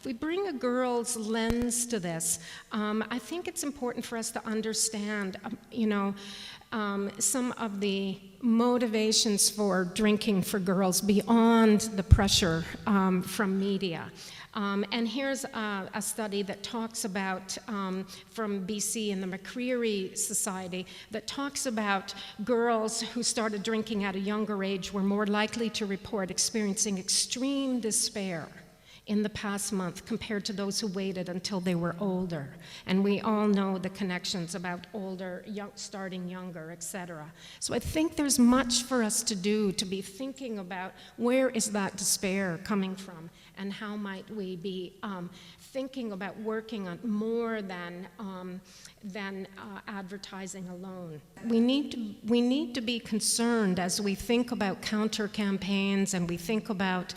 we bring a girl's lens to this, I think it's important for us to understand, some of the motivations for drinking for girls beyond the pressure from media. And here's a study that talks about, from BC and the McCreary Society, that talks about girls who started drinking at a younger age were more likely to report experiencing extreme despair in the past month compared to those who waited until they were older. And we all know the connections about older, starting younger, etc. So I think there's much for us to do to be thinking about where is that despair coming from, and how might we be thinking about working on more than advertising alone. We need to be concerned as we think about counter campaigns and we think about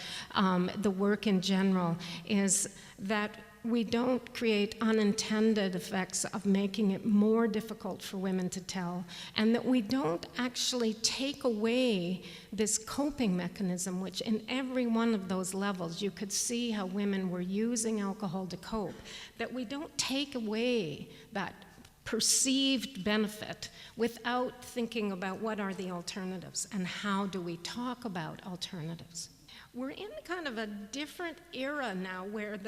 the work in general, is that we don't create unintended effects of making it more difficult for women to tell, and that we don't actually take away this coping mechanism, which in every one of those levels you could see how women were using alcohol to cope, that we don't take away that perceived benefit without thinking about what are the alternatives and how do we talk about alternatives. We're in kind of a different era now where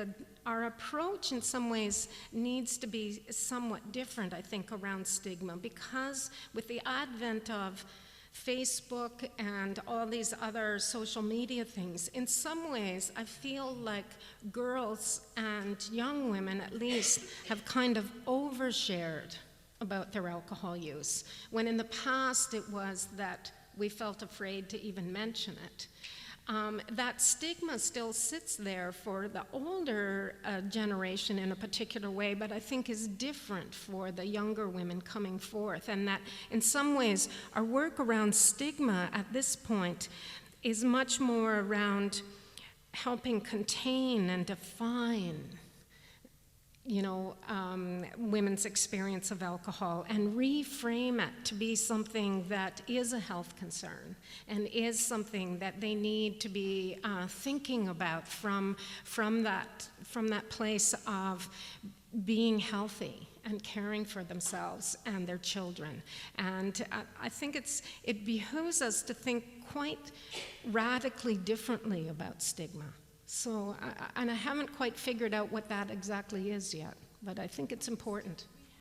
our approach in some ways needs to be somewhat different, I think, around stigma, because with the advent of Facebook and all these other social media things, in some ways I feel like girls and young women at least have kind of overshared about their alcohol use, when in the past it was that we felt afraid to even mention it. That stigma still sits there for the older generation in a particular way, but I think is different for the younger women coming forth, and that in some ways our work around stigma at this point is much more around helping contain and define women's experience of alcohol and reframe it to be something that is a health concern and is something that they need to be thinking about from that place of being healthy and caring for themselves and their children. And I think it behooves us to think quite radically differently about stigma. So, and I haven't quite figured out what that exactly is yet, but I think it's important.